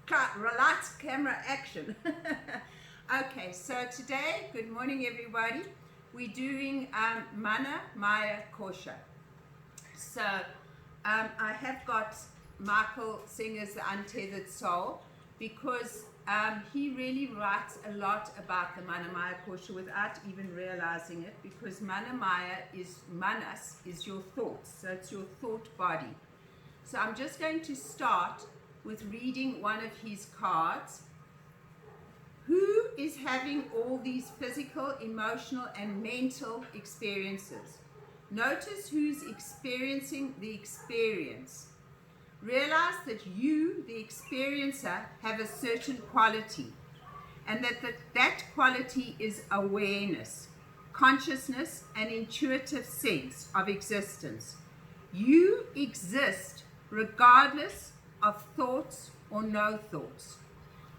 Lights, camera, action. Okay, so today, good morning everybody. We're doing Manomaya Kosha. So I have got Michael Singer's The Untethered Soul because he really writes a lot about the Manomaya Kosha without even realizing it, because Manomaya is manas, is your thoughts, so it's your thought body. So I'm just going to start with reading one of his cards. Who is having all these physical, emotional, and mental experiences? Notice who's experiencing the experience. Realize that you, the experiencer, have a certain quality, and that quality is awareness, consciousness, and intuitive sense of existence. You exist regardless of thoughts or no thoughts.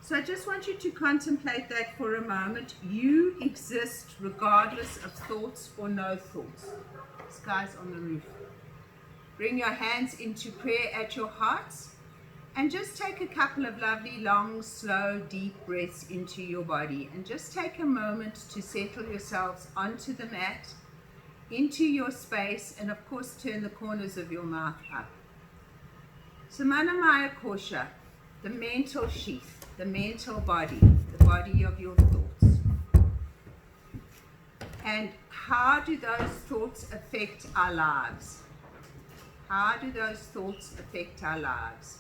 So I just want you to contemplate that for a moment. You exist regardless of thoughts or no thoughts. This guy's on the roof. Bring your hands into prayer at your hearts and just take a couple of lovely, long, slow, deep breaths into your body, and just take a moment to settle yourselves onto the mat, into your space, and of course turn the corners of your mouth up. So Manomaya Kosha, the mental sheath, the mental body, the body of your thoughts. And how do those thoughts affect our lives? How do those thoughts affect our lives?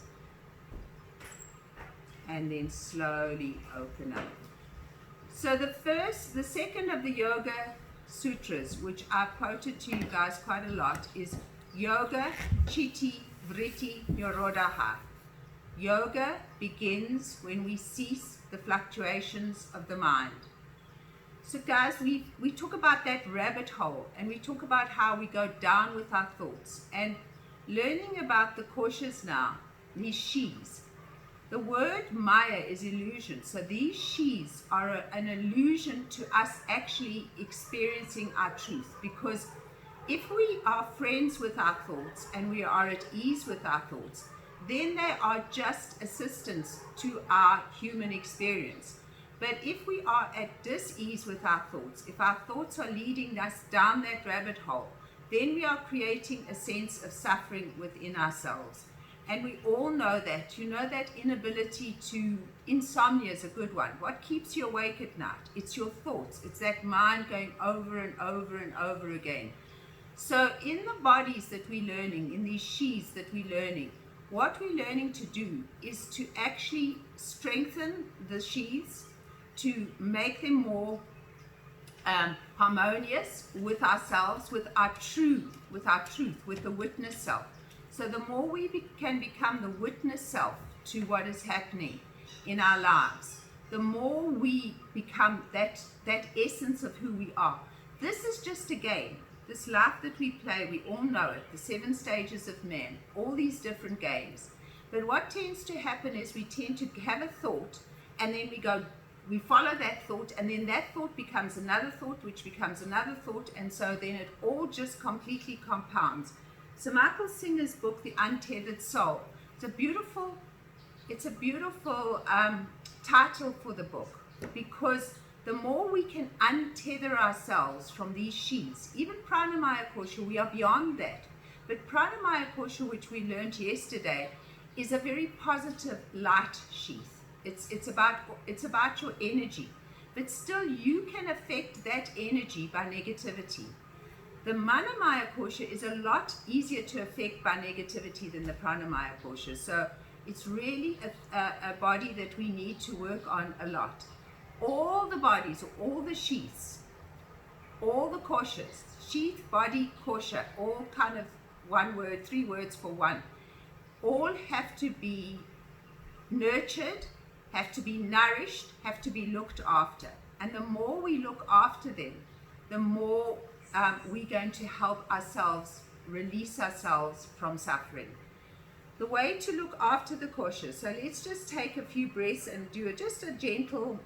And then slowly open up. So the second of the yoga sutras, which I've quoted to you guys quite a lot, is Yoga Chitti Vritti Nirodha. Yoga begins when we cease the fluctuations of the mind. So guys, we talk about that rabbit hole, and we talk about how we go down with our thoughts, and learning about the koshas now, these she's. The word Maya is illusion. So these she's are an illusion to us actually experiencing our truth, because if we are friends with our thoughts and we are at ease with our thoughts, then they are just assistants to our human experience. But if we are at dis-ease with our thoughts, if our thoughts are leading us down that rabbit hole, then we are creating a sense of suffering within ourselves. And we all know that. You know that inability to, insomnia is a good one. What keeps you awake at night? It's your thoughts. It's that mind going over and over and over again. So in the bodies that we're learning, in these she's that we're learning, what we're learning to do is to actually strengthen the sheaths, to make them more harmonious with ourselves, with our truth, with the witness self. So the more we can become the witness self to what is happening in our lives, the more we become that essence of who we are. This is just a game. This life that we play, we all know it, the 7 stages of man, all these different games. But what tends to happen is we tend to have a thought, and then we follow that thought, and then that thought becomes another thought, which becomes another thought, and so then it all just completely compounds. So Michael Singer's book, The Untethered Soul, it's a beautiful title for the book, because the more we can untether ourselves from these sheaths, even Pranamaya Kosha, we are beyond that. But Pranamaya Kosha, which we learned yesterday, is a very positive light sheath. It's about your energy, but still you can affect that energy by negativity. The Manomaya Kosha is a lot easier to affect by negativity than the Pranamaya Kosha. So it's really a body that we need to work on a lot. All the bodies, all the sheaths, all the koshas, sheath, body, kosha, all kind of one word, 3 words for one, all have to be nurtured, have to be nourished, have to be looked after. And the more we look after them, the more we're going to help ourselves release ourselves from suffering. The way to look after the kosha, so let's just take a few breaths and do just a gentle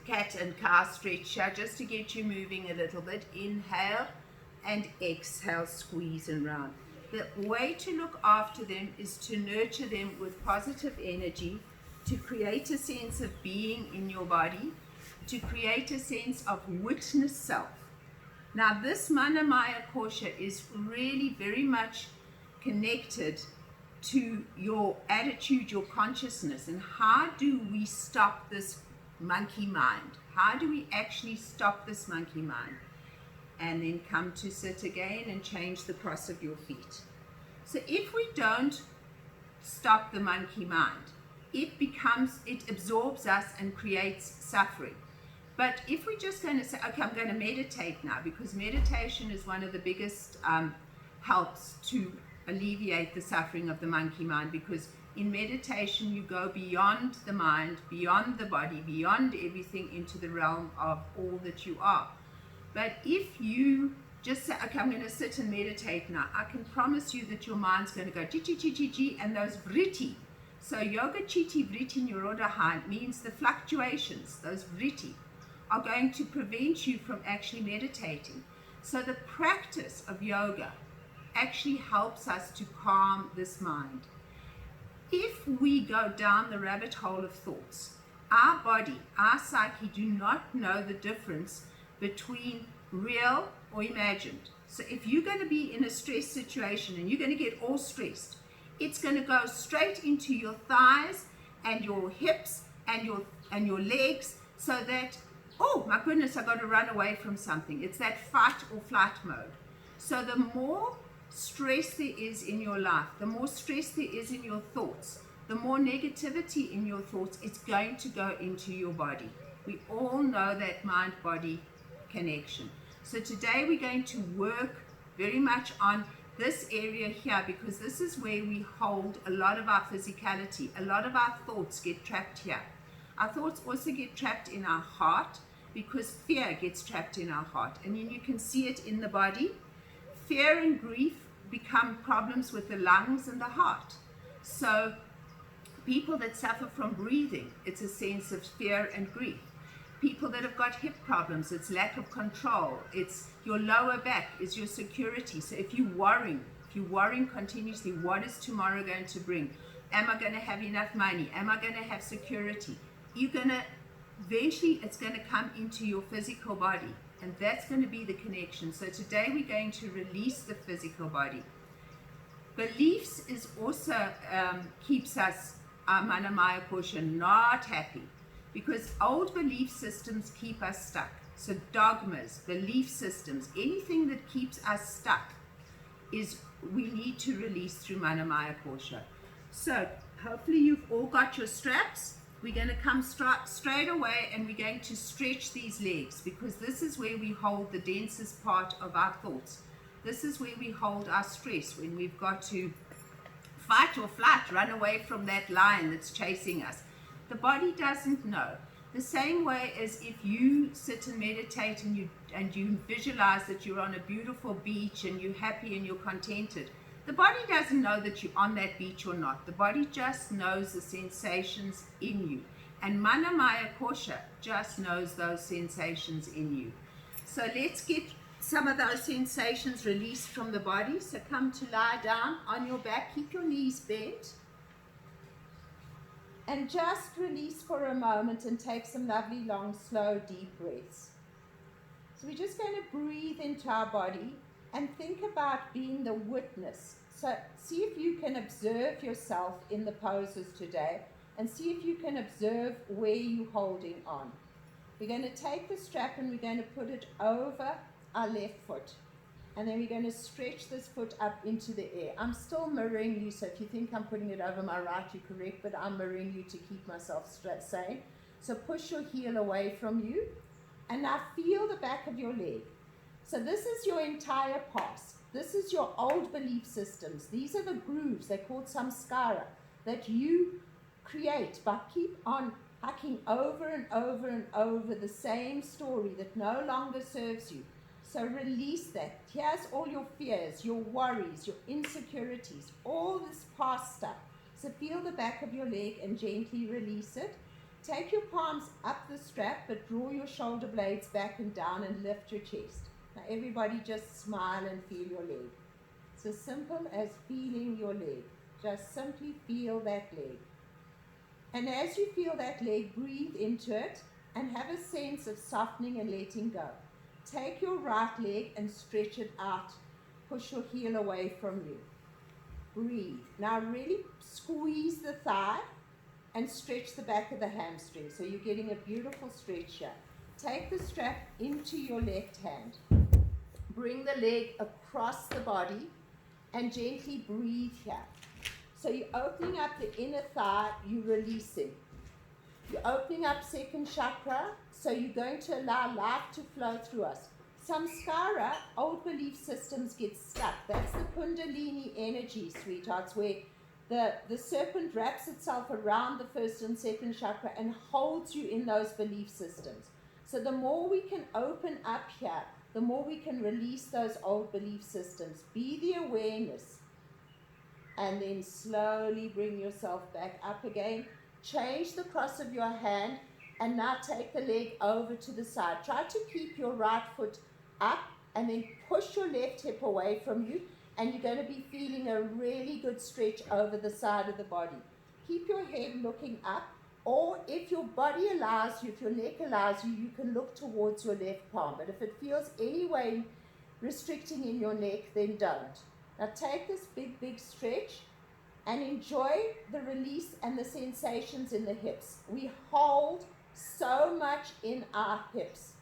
cat and cow stretch here, just to get you moving a little bit. Inhale and exhale, squeeze and round. The way to look after them is to nurture them with positive energy, to create a sense of being in your body, to create a sense of witness self. Now this Manomaya Kosha is really very much connected to your attitude, your consciousness, and how do we stop this monkey mind? How do we actually stop this monkey mind? And then come to sit again and change the cross of your feet. So if we don't stop the monkey mind, it absorbs us and creates suffering. But if we're just going to say, okay, I'm going to meditate now, because meditation is one of the biggest helps to alleviate the suffering of the monkey mind, because in meditation you go beyond the mind, beyond the body, beyond everything, into the realm of all that you are. But if you just say, okay, I'm going to sit and meditate now, I can promise you that your mind's going to go chi chi chi chi chi, and those vritti. So yoga chitti vritti nirodha means the fluctuations, those vritti, are going to prevent you from actually meditating. So the practice of yoga actually helps us to calm this mind. If we go down the rabbit hole of thoughts, our body, our psyche do not know the difference between real or imagined. So if you're going to be in a stress situation and you're going to get all stressed, it's going to go straight into your thighs and your hips and your legs, so that, oh my goodness, I've got to run away from something. It's that fight or flight mode. So the more stress there is in your life, the more stress there is in your thoughts, the more negativity in your thoughts, it's going to go into your body. We all know that mind-body connection. So today we're going to work very much on this area here, because this is where we hold a lot of our physicality. A lot of our thoughts get trapped here. Our thoughts also get trapped in our heart, because fear gets trapped in our heart. And then you can see it in the body. Fear and grief become problems with the lungs and the heart. So people that suffer from breathing, it's a sense of fear and grief. People that have got hip problems, it's lack of control. It's your lower back is your security. So if you're worrying continuously, what is tomorrow going to bring? Am I going to have enough money? Am I going to have security? Eventually it's going to come into your physical body, and that's going to be the connection. So today we're going to release the physical body. Beliefs is also keeps us, our Manomaya Kosha, not happy, because old belief systems keep us stuck. So dogmas, belief systems, anything that keeps us stuck is we need to release through Manomaya Kosha. So hopefully you've all got your straps. We're going to come straight away and we're going to stretch these legs, because this is where we hold the densest part of our thoughts. This is where we hold our stress, when we've got to fight or flight, run away from that lion that's chasing us. The body doesn't know. The same way as if you sit and meditate and you visualize that you're on a beautiful beach and you're happy and you're contented. The body doesn't know that you're on that beach or not. The body just knows the sensations in you. And Manomaya Kosha just knows those sensations in you. So let's get some of those sensations released from the body. So come to lie down on your back. Keep your knees bent. And just release for a moment and take some lovely, long, slow, deep breaths. So we're just going to breathe into our body and think about being the witness. So see if you can observe yourself in the poses today, and see if you can observe where you're holding on. We're going to take the strap and we're going to put it over our left foot. And then we're going to stretch this foot up into the air. I'm still mirroring you, so if you think I'm putting it over my right, you're correct, but I'm mirroring you to keep myself sane. So push your heel away from you, and now feel the back of your leg. So this is your entire past. This is your old belief systems. These are the grooves, they're called samskara, that you create by keep on hacking over and over and over the same story that no longer serves you. So release that. Here's all your fears, your worries, your insecurities, all this past stuff. So feel the back of your leg and gently release it. Take your palms up the strap, but draw your shoulder blades back and down and lift your chest. Now everybody just smile and feel your leg. It's as simple as feeling your leg. Just simply feel that leg. And as you feel that leg, breathe into it and have a sense of softening and letting go. Take your right leg and stretch it out. Push your heel away from you. Breathe. Now really squeeze the thigh and stretch the back of the hamstring. So you're getting a beautiful stretch here. Take the strap into your left hand. Bring the leg across the body and gently breathe here. So you're opening up the inner thigh, you're releasing. You're opening up second chakra, so you're going to allow life to flow through us. Samskara, old belief systems, get stuck. That's the Kundalini energy, sweethearts, where the serpent wraps itself around the first and second chakra and holds you in those belief systems. So the more we can open up here, the more we can release those old belief systems. Be the awareness. And then slowly bring yourself back up again. Change the cross of your hand and now take the leg over to the side. Try to keep your right foot up and then push your left hip away from you, and you're going to be feeling a really good stretch over the side of the body. Keep your head looking up, or if your body allows you, if your neck allows you, you can look towards your left palm. But if it feels any way restricting in your neck, then don't. Now take this big stretch and enjoy the release and the sensations in the hips. We hold so much in our hips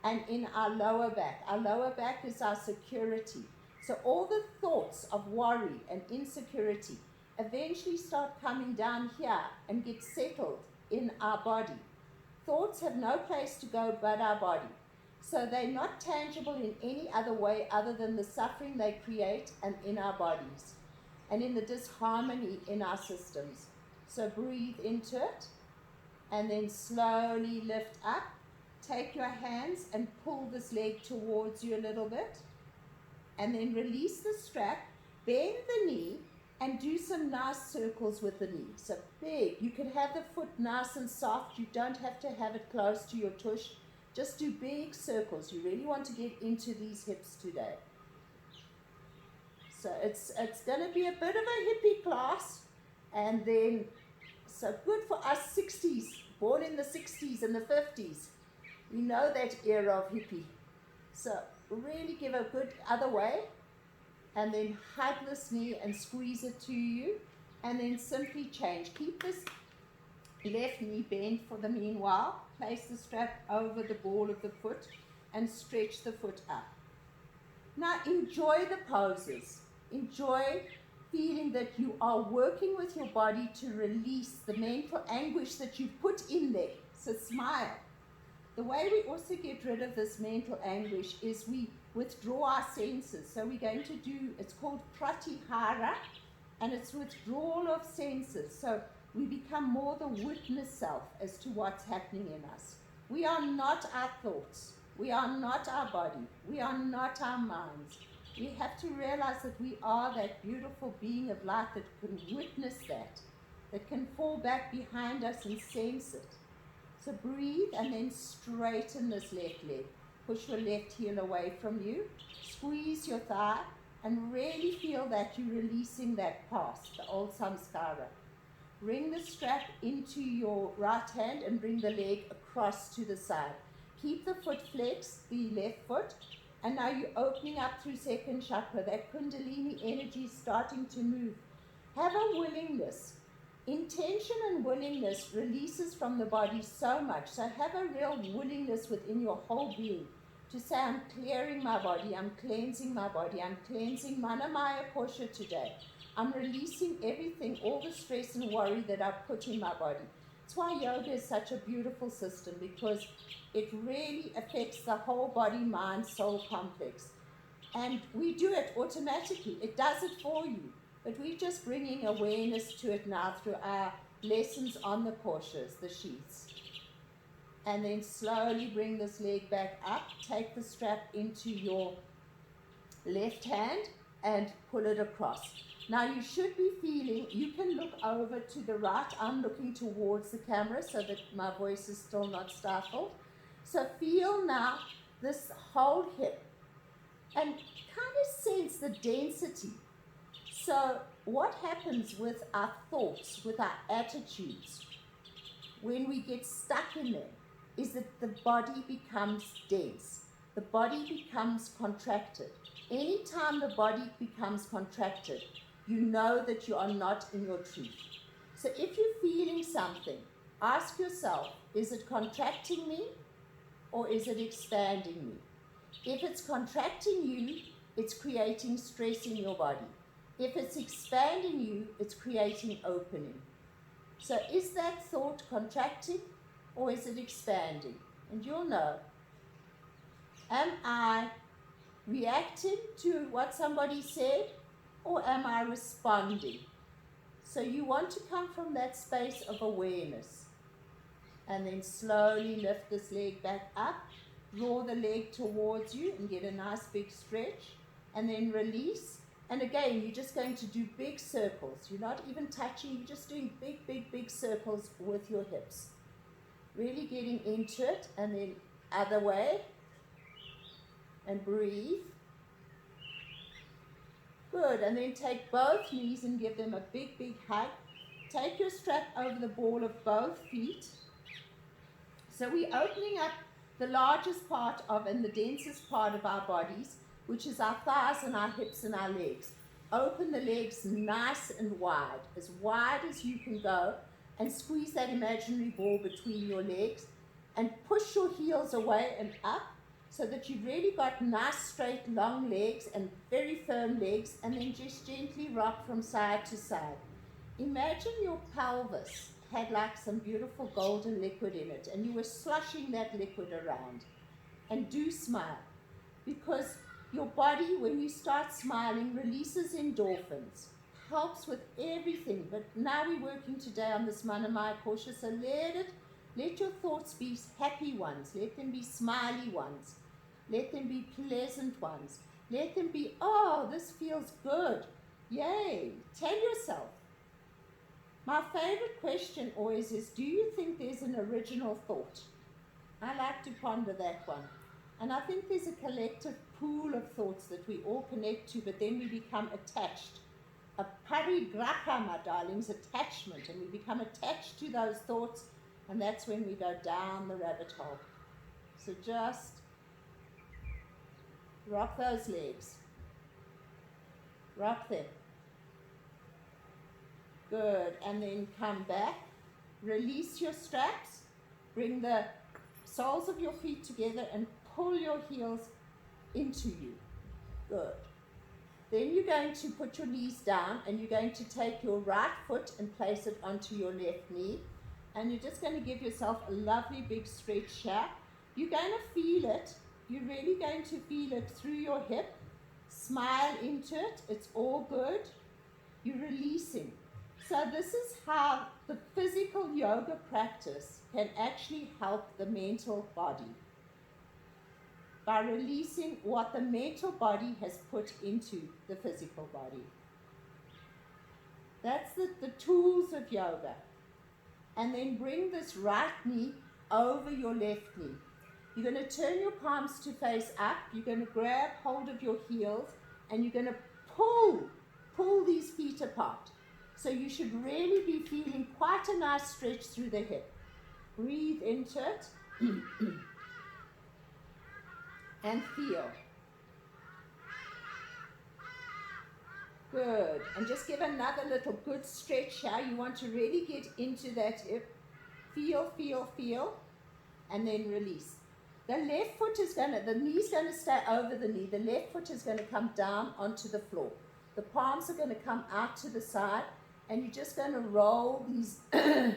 and in our lower back. Our lower back is our security. So all the thoughts of worry and insecurity eventually start coming down here and get settled in our body. Thoughts have no place to go but our body. So they're not tangible in any other way other than the suffering they create and in our bodies and in the disharmony in our systems. So breathe into it and then slowly lift up. Take your hands and pull this leg towards you a little bit and then release the strap, bend the knee and do some nice circles with the knee. So big, you can have the foot nice and soft. You don't have to have it close to your tush. Just do big circles. You really want to get into these hips today. So it's going to be a bit of a hippie class. And then, so good for us 60s, born in the 60s and the 50s. We know that era of hippie. So really give a good other way. And then hug this knee and squeeze it to you. And then simply change. Keep this left knee bent for the meanwhile. Place the strap over the ball of the foot and stretch the foot up. Now enjoy the poses. Enjoy feeling that you are working with your body to release the mental anguish that you've put in there. So smile. The way we also get rid of this mental anguish is we withdraw our senses. So we're going to do, it's called pratyahara, and it's withdrawal of senses. So we become more the witness self as to what's happening in us. We are not our thoughts. We are not our body. We are not our minds. We have to realize that we are that beautiful being of light that can witness that can fall back behind us and sense it. So breathe and then straighten this left leg. Push your left heel away from you. Squeeze your thigh and really feel that you're releasing that past, the old samskara. Bring the strap into your right hand and bring the leg across to the side. Keep the foot flexed, the left foot, and now you're opening up through second chakra. That Kundalini energy is starting to move. Have a willingness. Intention and willingness releases from the body so much. So have a real willingness within your whole being to say, I'm clearing my body, I'm cleansing my body, I'm cleansing Manomaya Kosha today. I'm releasing everything, all the stress and worry that I've put in my body. That's why yoga is such a beautiful system, because it really affects the whole body, mind, soul complex. And we do it automatically. It does it for you. But we're just bringing awareness to it now through our lessons on the koshas, the sheaths. And then slowly bring this leg back up. Take the strap into your left hand and pull it across. Now you should be feeling, you can look over to the right. I'm looking towards the camera so that my voice is still not stifled. So feel now this whole hip and kind of sense the density. So what happens with our thoughts, with our attitudes? when we get stuck in them is that the body becomes dense. The body becomes contracted. Anytime the body becomes contracted, you know that you are not in your truth. So if you're feeling something, ask yourself, is it contracting me or is it expanding me? If it's contracting you, it's creating stress in your body. If it's expanding you, it's creating opening. So is that thought contracting or is it expanding? And you'll know. Am I reacting to what somebody said or am I responding? So you want to come from that space of awareness. And then slowly lift this leg back up. Draw the leg towards you and get a nice big stretch. And then release. And again, you're just going to do big circles. You're not even touching. You're just doing big, big, big circles with your hips. Really getting into it. And then other way. And breathe. Good. And then take both knees and give them a big, big hug. Take your strap over the ball of both feet. So we're opening up the largest part of and the densest part of our bodies, which is our thighs and our hips and our legs. Open the legs nice and wide as you can go, and squeeze that imaginary ball between your legs and push your heels away and up so that you've really got nice straight long legs and very firm legs, and then just gently rock from side to side. Imagine your pelvis had like some beautiful golden liquid in it and you were slushing that liquid around. And do smile, because your body, when you start smiling, releases endorphins, helps with everything. But now we're working today on this Manomaya Kosha, so let your thoughts be happy ones, let them be smiley ones, let them be pleasant ones, let them be, oh, this feels good, yay. Tell yourself. My favorite question always is, do you think there's an original thought? I like to ponder that one. And I think there's a collective pool of thoughts that we all connect to, but then we become attached. A parigraka, my darlings, attachment. And we become attached to those thoughts, and that's when we go down the rabbit hole. So just rock those legs. Rock them. Good, and then come back, release your straps, bring the soles of your feet together and pull your heels into you. Good. Then you're going to put your knees down and you're going to take your right foot and place it onto your left knee, and you're just going to give yourself a lovely big stretch here. You're going to feel it. You're really going to feel it through your hip. Smile into it. It's all good. You're releasing. So this is how the physical yoga practice can actually help the mental body, by releasing what the mental body has put into the physical body. That's the tools of yoga. And then bring this right knee over your left knee. You're going to turn your palms to face up. You're going to grab hold of your heels and you're going to pull these feet apart. So you should really be feeling quite a nice stretch through the hip. Breathe into it and feel. Good. And just give another little good stretch here. You want to really get into that hip. Feel, feel, feel. And then release. The left foot is the knee's going to stay over the knee. The left foot is going to come down onto the floor. The palms are going to come out to the side. And you're just going to roll these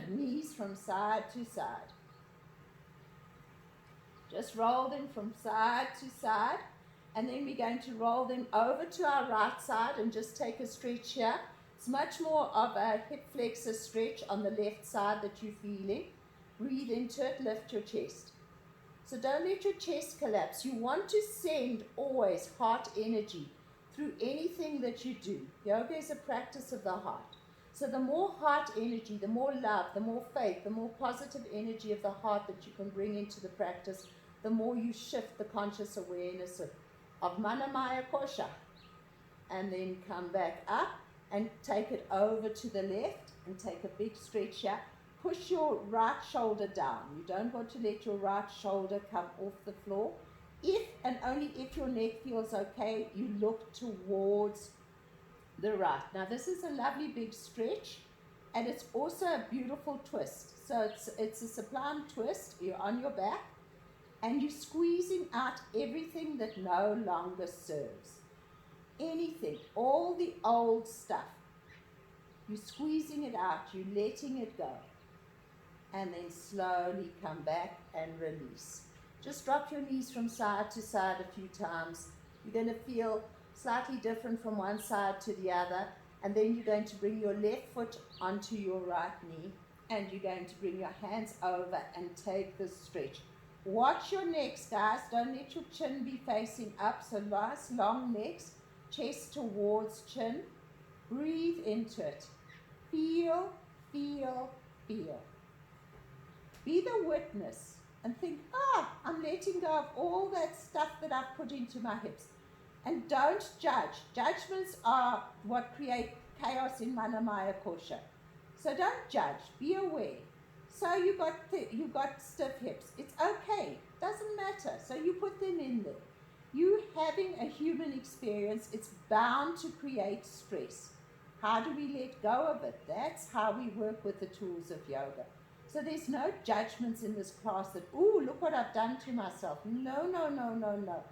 knees from side to side. Just roll them from side to side. And then we're going to roll them over to our right side and just take a stretch here. It's much more of a hip flexor stretch on the left side that you're feeling. Breathe into it, lift your chest. So don't let your chest collapse. You want to send always heart energy through anything that you do. Yoga is a practice of the heart. So the more heart energy, the more love, the more faith, the more positive energy of the heart that you can bring into the practice, the more you shift the conscious awareness of Manomaya Kosha. And then come back up and take it over to the left and take a big stretch here. push your right shoulder down. You don't want to let your right shoulder come off the floor. If and only if your neck feels okay, you look towards the right. Now this is a lovely big stretch, and it's also a beautiful twist. So it's a supine twist. You're on your back, and you're squeezing out everything that no longer serves. Anything, all the old stuff. You're squeezing it out, you're letting it go. And then slowly come back and release. Just drop your knees from side to side a few times. You're going to feel slightly different from one side to the other. And then you're going to bring your left foot onto your right knee. And you're going to bring your hands over and take this stretch. Watch your necks, guys. Don't let your chin be facing up. So nice long necks, chest towards chin. Breathe into it. Feel, feel, feel. Be the witness and think, I'm letting go of all that stuff that I've put into my hips. And don't judge. Judgments are what create chaos in Manomaya Kosha. So don't judge. Be aware. So you got stiff hips. It's okay. Doesn't matter. So you put them in there. You having a human experience, it's bound to create stress. How do we let go of it? That's how we work with the tools of yoga. So there's no judgments in this class that, ooh, look what I've done to myself. No, no, no, no, no.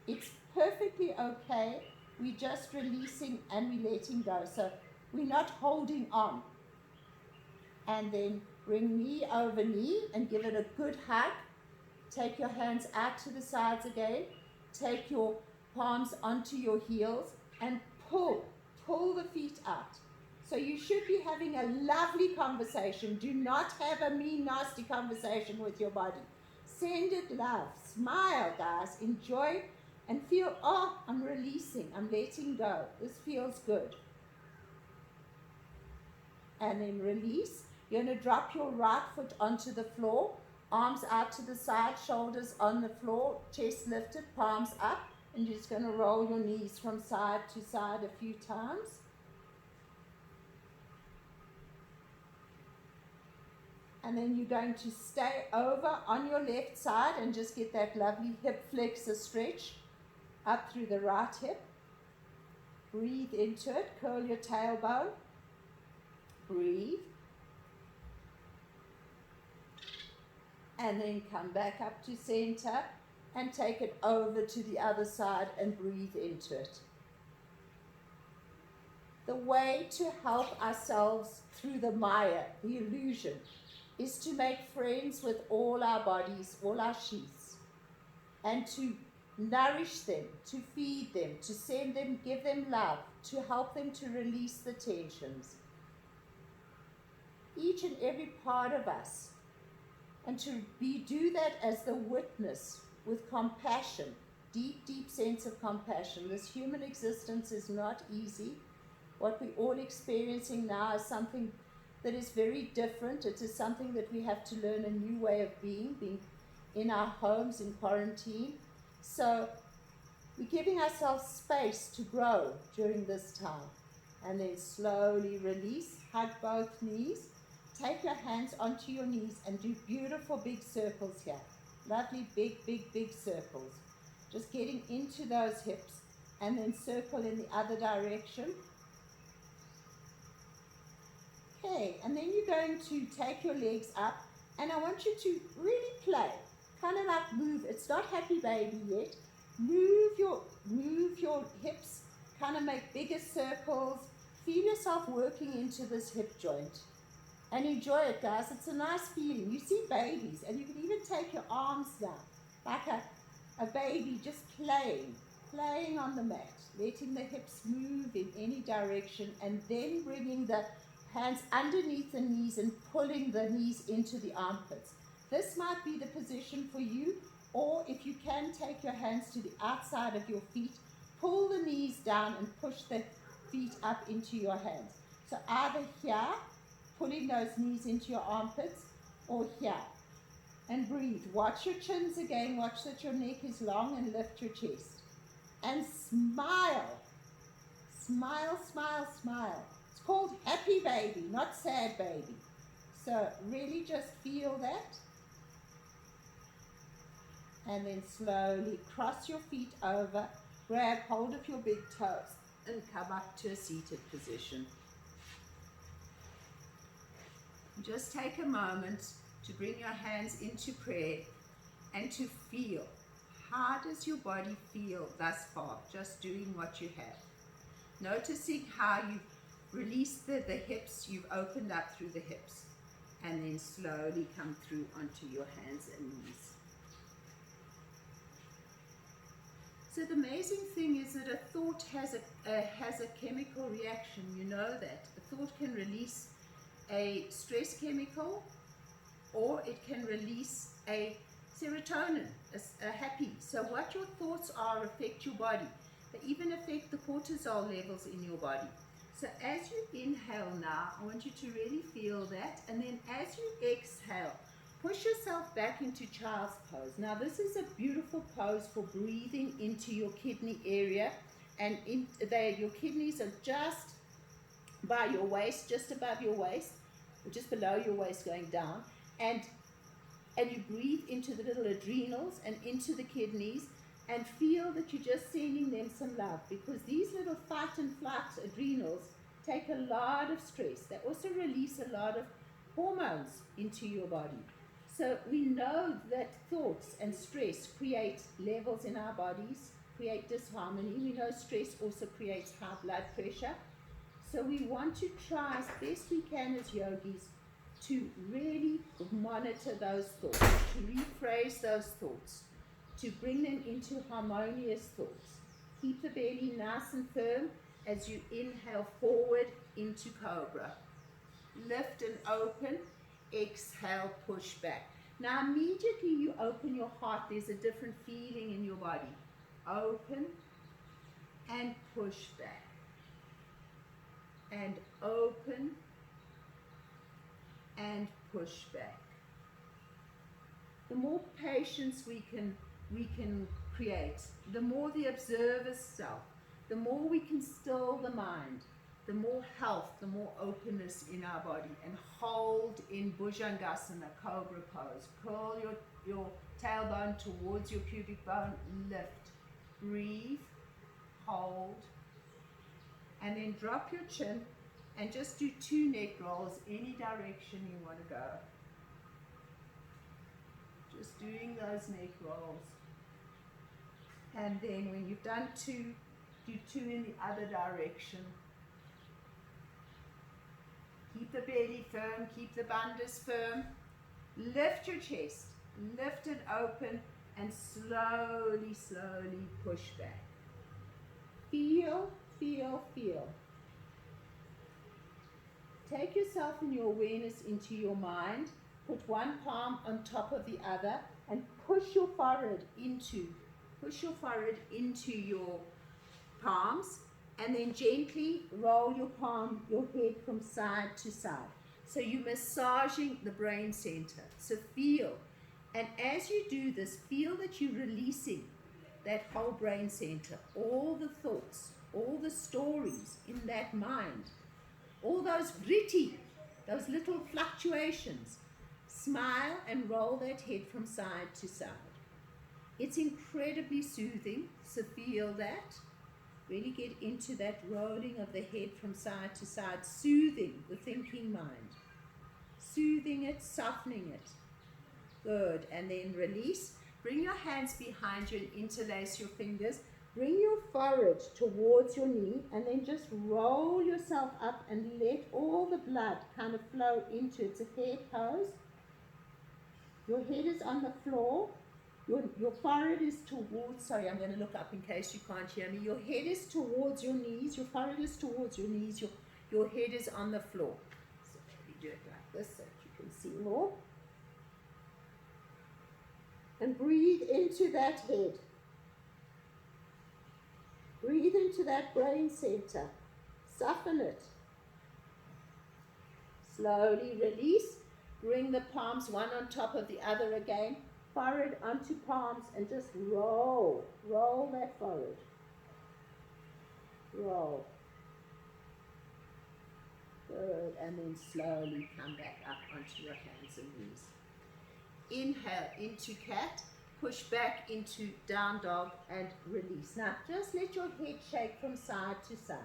It's perfectly okay. We're just releasing and we're letting go. So we're not holding on. And then bring knee over knee and give it a good hug. Take your hands out to the sides again. Take your palms onto your heels and pull the feet out. So you should be having a lovely conversation. Do not have a mean, nasty conversation with your body. Send it love. Smile, guys. Enjoy and feel, I'm releasing. I'm letting go. This feels good. And then release. You're going to drop your right foot onto the floor. Arms out to the side, shoulders on the floor, chest lifted, palms up. And you're just going to roll your knees from side to side a few times. And then you're going to stay over on your left side and just get that lovely hip flexor stretch up through the right hip. Breathe into it. Curl your tailbone. Breathe. And then come back up to center and take it over to the other side and breathe into it. The way to help ourselves through the Maya, the illusion, is to make friends with all our bodies, all our sheaths, and to nourish them, to feed them, to send them, give them love, to help them to release the tensions. Each and every part of us. And to do that as the witness with compassion, deep, deep sense of compassion. This human existence is not easy. What we're all experiencing now is something that is very different. It is something that we have to learn a new way of being in our homes, in quarantine. So we're giving ourselves space to grow during this time. And then slowly release, hug both knees. Take your hands onto your knees and do beautiful big circles here. Lovely big, big, big circles. Just getting into those hips and then circle in the other direction. Okay, and then you're going to take your legs up and I want you to really play. Kind of like move. It's not happy baby yet. Move your hips. Kind of make bigger circles. Feel yourself working into this hip joint. And enjoy it, guys. It's a nice feeling. You see babies, and you can even take your arms down, like a baby just playing on the mat, letting the hips move in any direction, and then bringing the hands underneath the knees and pulling the knees into the armpits. This might be the position for you, or if you can take your hands to the outside of your feet, pull the knees down and push the feet up into your hands. So either here, pulling those knees into your armpits, or here. And breathe. Watch your chins again. Watch that your neck is long and lift your chest. And smile. Smile, smile, smile. It's called happy baby, not sad baby. So really just feel that. And then slowly cross your feet over, grab hold of your big toes, and come up to a seated position. Just take a moment to bring your hands into prayer and to feel. How does your body feel thus far, just doing what you have? Noticing how you've released the hips, you've opened up through the hips, and then slowly come through onto your hands and knees. So the amazing thing is that a thought has a chemical reaction. You know that. A thought can release a stress chemical, or it can release a serotonin, a happy. So what your thoughts are affect your body. They even affect the cortisol levels in your body. So as you inhale now, I want you to really feel that. And then as you exhale, push yourself back into child's pose. Now this is a beautiful pose for breathing into your kidney area. And your kidneys are just by your waist, just above your waist, or just below your waist going down. And you breathe into the little adrenals and into the kidneys, and feel that you're just sending them some love, because these little fight and flight adrenals take a lot of stress. They also release a lot of hormones into your body. So we know that thoughts and stress create levels in our bodies, create disharmony. We know stress also creates high blood pressure. So we want to try as best we can as yogis to really monitor those thoughts, to rephrase those thoughts, to bring them into harmonious thoughts. Keep the belly nice and firm as you inhale forward into cobra. Lift and open, exhale, push back. Now immediately you open your heart, there's a different feeling in your body. Open and push back. And open and push back. The more patience we can create, the more the observer's self, the more we can still the mind, the more health, the more openness in our body. And hold in Bhujangasana, cobra pose. Curl your tailbone towards your pubic bone, lift, breathe, hold, and then drop your chin and just do 2 neck rolls any direction you want to go. Just doing those neck rolls. And then when you've done 2, do 2 in the other direction. Keep the belly firm, keep the bandhas firm. Lift your chest, lift it open, and slowly, slowly push back. Feel, feel, feel. Take yourself and your awareness into your mind. Put one palm on top of the other and push your forehead into your palms, and then gently roll your head from side to side. So you're massaging the brain center. So feel, and as you do this, feel that you're releasing that whole brain center, all the thoughts, all the stories in that mind, all those vritti, those little fluctuations. Smile and roll that head from side to side. It's incredibly soothing, so feel that. Really get into that rolling of the head from side to side, soothing the thinking mind. Soothing it, softening it. Good, and then release. Bring your hands behind you and interlace your fingers. Bring your forehead towards your knee, and then just roll yourself up and let all the blood kind of flow into it. It's a head pose. Your head is on the floor. Your forehead is towards, sorry, I'm going to look up in case you can't hear me. Your head is towards your knees. Your forehead is towards your knees. Your head is on the floor. So maybe do it like this so that you can see more. And breathe into that head. Breathe into that brain center. Soften it. Slowly release. Bring the palms one on top of the other again. Forehead onto palms and just roll. Roll that forehead. Roll. Good. And then slowly come back up onto your hands and knees. Inhale into cat. Push back into down dog and release. Now just let your head shake from side to side.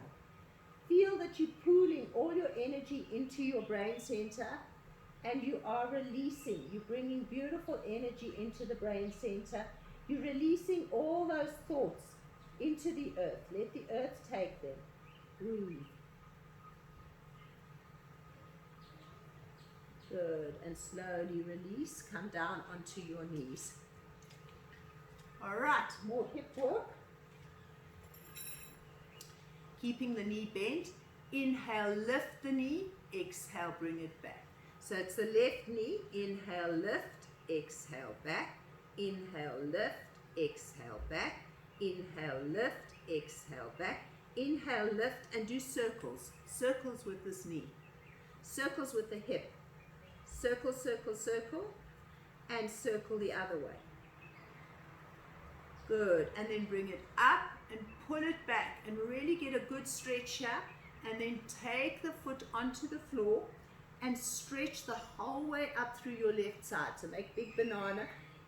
Feel that you're pooling all your energy into your brain center and you are releasing. You're bringing beautiful energy into the brain center. You're releasing all those thoughts into the earth. Let the earth take them. Breathe. Good. And slowly release. Come down onto your knees. All right, more hip work. Keeping the knee bent. Inhale, lift the knee. Exhale, bring it back. So it's the left knee. Inhale, lift. Exhale, back. Inhale, lift. Exhale, back. Inhale, lift. Exhale, back. Inhale, lift, and do circles. Circles with this knee. Circles with the hip. Circle, circle, circle, and circle the other way. Good. And then bring it up and pull it back and really get a good stretch here. And then take the foot onto the floor and stretch the whole way up through your left side. So make big banana.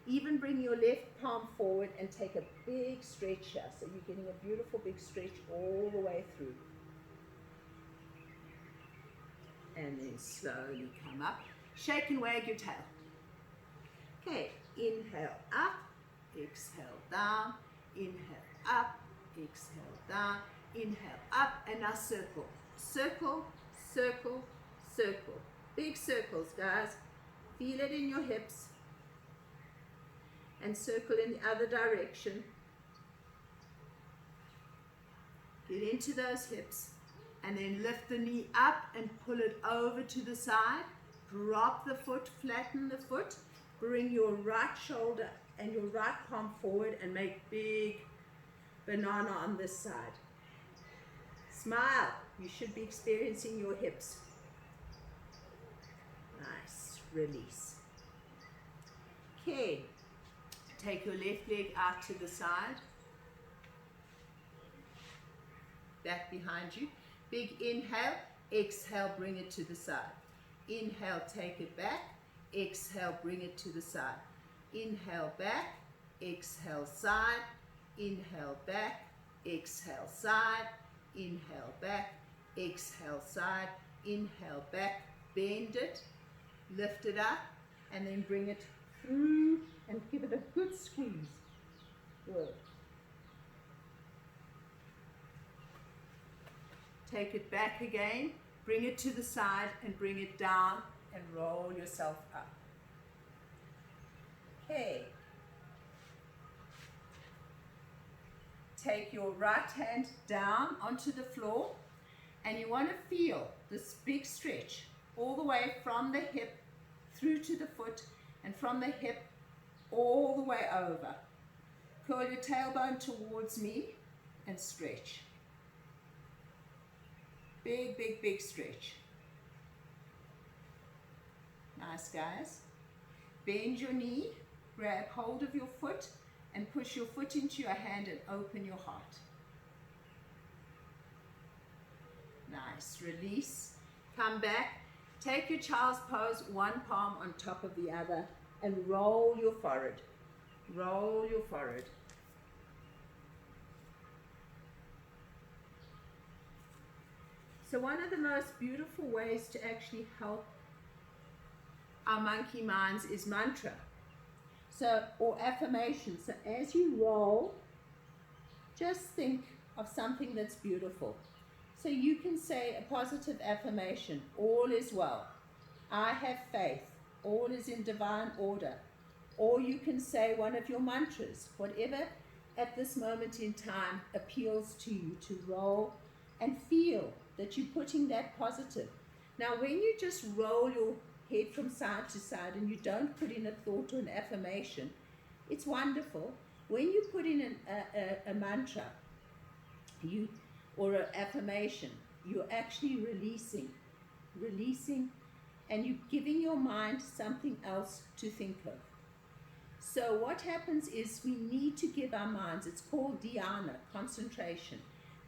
Even bring your left palm forward and take a big stretch here. So you're getting a beautiful big stretch all the way through. And then slowly come up. Shake and wag your tail. Okay, inhale up. Exhale down, inhale up, exhale down, inhale up, and now circle. Circle, circle, circle. Big circles, guys. Feel it in your hips. And circle in the other direction. Get into those hips. And then lift the knee up and pull it over to the side. Drop the foot, flatten the foot. Bring your right shoulder and your right palm forward and make big banana on this side. Smile. You should be experiencing your hips. Nice. Release. Okay. Take your left leg out to the side. Back behind you. Big inhale. Exhale, bring it to the side. Inhale, take it back. Exhale, bring it to the side. Inhale back, exhale side, inhale back, exhale side, inhale back, exhale side, inhale back, bend it, lift it up, and then bring it through and give it a good squeeze. Good. Take it back again, bring it to the side and bring it down and roll yourself up. Okay. Take your right hand down onto the floor and you want to feel this big stretch all the way from the hip through to the foot and from the hip all the way over. Curl your tailbone towards me and stretch. Big, big, big stretch. Nice, guys. Bend your knee. Grab hold of your foot and push your foot into your hand and open your heart. Nice. Release. Come back. Take your child's pose, one palm on top of the other, and roll your forehead. Roll your forehead. So one of the most beautiful ways to actually help our monkey minds is mantra. So, or affirmation. So as you roll, just think of something that's beautiful. So you can say a positive affirmation. All is well. I have faith. All is in divine order. Or you can say one of your mantras. Whatever at this moment in time appeals to you to roll and feel that you're putting that positive. Now when you just roll your head from side to side and you don't put in a thought or an affirmation, it's wonderful. When you put in a mantra or an affirmation, you're actually releasing, and you're giving your mind something else to think of. So what happens is we need to give our minds, it's called dhyana, concentration.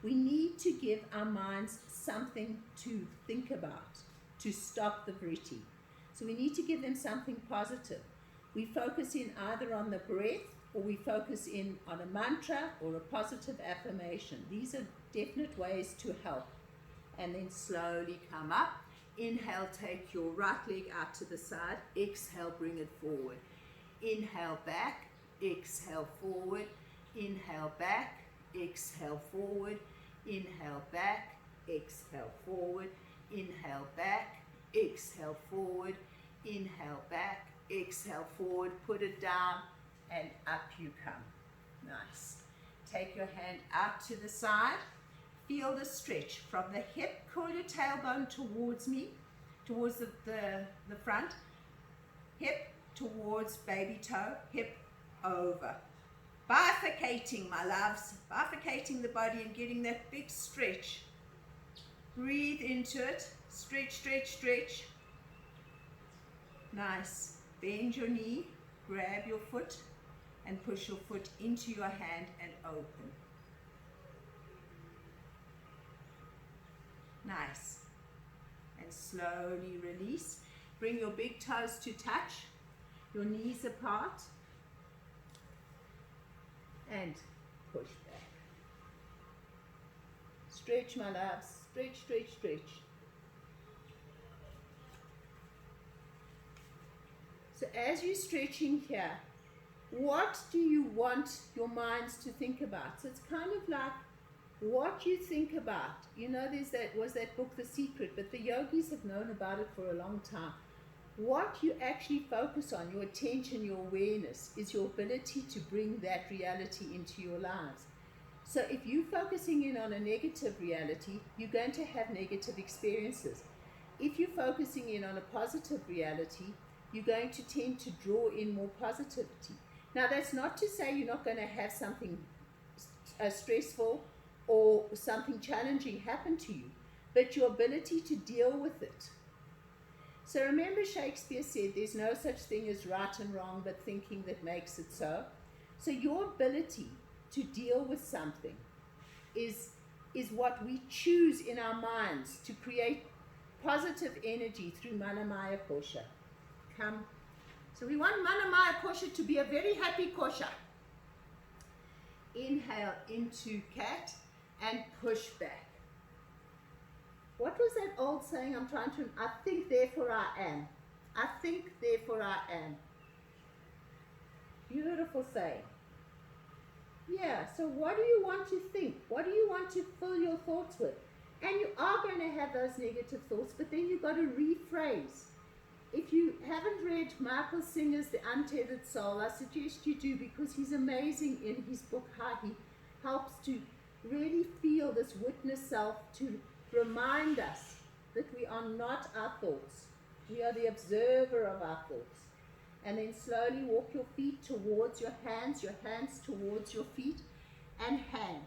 We need to give our minds something to think about, to stop the vritti. So we need to give them something positive. We focus in either on the breath, or we focus in on a mantra or a positive affirmation. These are definite ways to help. And then slowly come up. Inhale, take your right leg out to the side. Exhale, bring it forward. Inhale back, exhale forward. Inhale back, exhale forward. Inhale back, exhale forward. Inhale back, exhale forward. Inhale back, exhale forward. Put it down and up you come. Nice. Take your hand out to the side. Feel the stretch from the hip. Curl your tailbone towards me, towards the front. Hip towards baby toe, hip over. Bifurcating, my loves. Bifurcating the body and getting that big stretch. Breathe into it. Stretch, stretch, stretch. Nice. Bend your knee. Grab your foot and push your foot into your hand and open. Nice. And slowly release. Bring your big toes to touch. Your knees apart. And push back. Stretch, my loves. Stretch, stretch, stretch. So as you're stretching here, what do you want your minds to think about? So it's kind of like what you think about. You know, was that book, The Secret, but the yogis have known about it for a long time. What you actually focus on, your attention, your awareness, is your ability to bring that reality into your lives. So if you're focusing in on a negative reality, you're going to have negative experiences. If you're focusing in on a positive reality, you're going to tend to draw in more positivity. Now, that's not to say you're not going to have something stressful or something challenging happen to you, but your ability to deal with it. So remember, Shakespeare said there's no such thing as right and wrong, but thinking that makes it so. So your ability to deal with something is what we choose in our minds to create positive energy through Manomaya Kosha. Come. So we want Manomaya Kosha to be a very happy Kosha. Inhale into cat and push back. What was that old saying? I think, therefore I am. I think, therefore I am. Beautiful saying. Yeah, so what do you want to think? What do you want to fill your thoughts with? And you are going to have those negative thoughts, but then you've got to rephrase. If you haven't read Michael Singer's The Untethered Soul, I suggest you do, because he's amazing in his book, how he helps to really feel this witness self, to remind us that we are not our thoughts. We are the observer of our thoughts. And then slowly walk your feet towards your hands towards your feet, and hang.